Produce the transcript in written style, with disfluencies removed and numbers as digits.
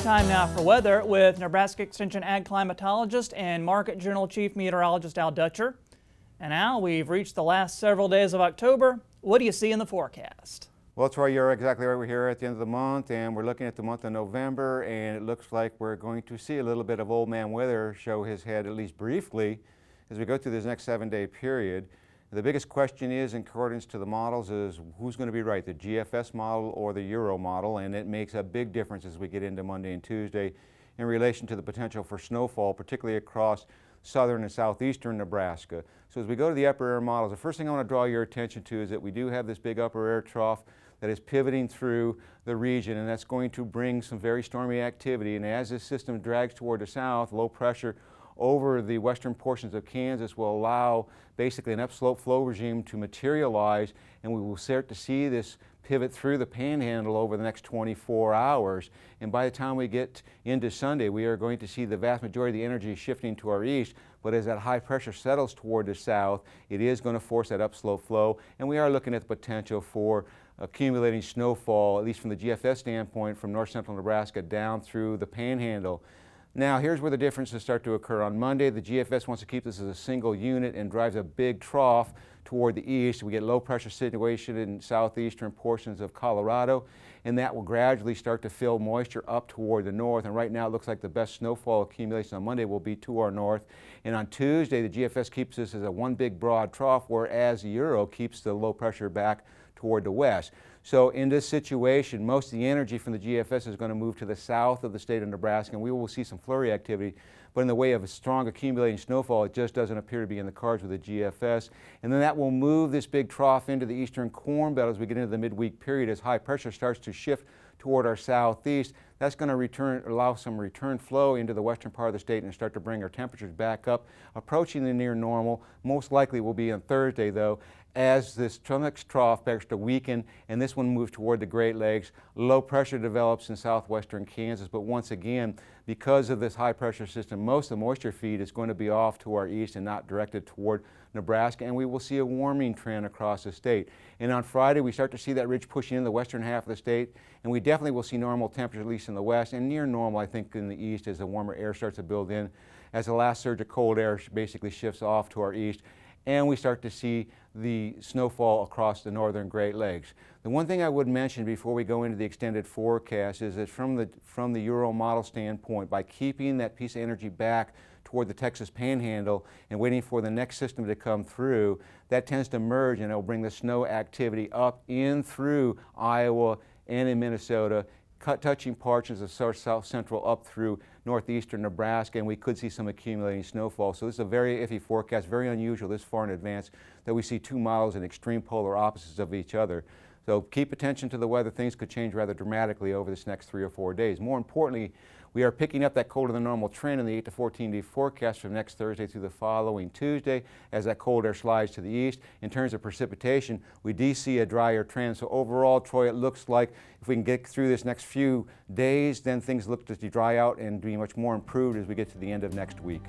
Time now for weather with Nebraska Extension Ag Climatologist and Market Journal Chief Meteorologist Al Dutcher. And Al, we've reached the last several days of October. What do you see in the forecast? Well, Troy, you're exactly right. We're here at the end of the month, and we're looking at the month of November, and it looks like we're going to see a little bit of old man weather show his head, at least briefly, as we go through this next 7-day period. The biggest question is, in accordance to the models, is who's going to be right, the GFS model or the Euro model, and it makes a big difference as we get into Monday and Tuesday in relation to the potential for snowfall, particularly across southern and southeastern Nebraska. So as we go to the upper air models, the first thing I want to draw your attention to is that we do have this big upper air trough that is pivoting through the region, and that's going to bring some very stormy activity. And as this system drags toward the south, low pressure over the western portions of Kansas will allow basically an upslope flow regime to materialize, and we will start to see this pivot through the panhandle over the next 24 hours. And by the time we get into Sunday, we are going to see the vast majority of the energy shifting to our east. But as that high pressure settles toward the south, it is going to force that upslope flow, and we are looking at the potential for accumulating snowfall, at least from the GFS standpoint, from north central Nebraska down through the panhandle. Now, here's where the differences start to occur. On Monday, the GFS wants to keep this as a single unit and drives a big trough toward the east. We get low pressure situation in southeastern portions of Colorado, and that will gradually start to fill moisture up toward the north. And right now it looks like the best snowfall accumulation on Monday will be to our north. And on Tuesday, the GFS keeps this as a one big broad trough, whereas the Euro keeps the low pressure back toward the west. So in this situation, most of the energy from the GFS is going to move to the south of the state of Nebraska, and we will see some flurry activity. But in the way of a strong accumulating snowfall, it just doesn't appear to be in the cards with the GFS. And then that will move this big trough into the eastern corn belt as we get into the midweek period. As high pressure starts to shift toward our southeast, that's going to allow some return flow into the western part of the state and start to bring our temperatures back up, approaching the near normal. Most likely will be on Thursday, though, as this next trough starts to weaken, and this one moves toward the Great Lakes. Low pressure develops in southwestern Kansas, but once again, because of this high pressure system, most of the moisture feed is going to be off to our east and not directed toward Nebraska, and we will see a warming trend across the state. And on Friday, we start to see that ridge pushing in the western half of the state, and we definitely will see normal temperatures, at least in the west, and near normal, I think, in the east as the warmer air starts to build in, as the last surge of cold air basically shifts off to our east, and we start to see the snowfall across the northern Great Lakes. The one thing I would mention before we go into the extended forecast is that from the Euro model standpoint, by keeping that piece of energy back toward the Texas panhandle and waiting for the next system to come through, that tends to merge, and it will bring the snow activity up in through Iowa and in Minnesota, touching portions of south central up through northeastern Nebraska, and we could see some accumulating snowfall. So this is a very iffy forecast, very unusual this far in advance that we see two models in extreme polar opposites of each other. So keep attention to the weather. Things could change rather dramatically over this next 3 or 4 days. More importantly, we are picking up that colder than normal trend in the 8 to 14-day forecast from next Thursday through the following Tuesday as that cold air slides to the east. In terms of precipitation, we do see a drier trend. So overall, Troy, it looks like if we can get through this next few days, then things look to dry out and be much more improved as we get to the end of next week.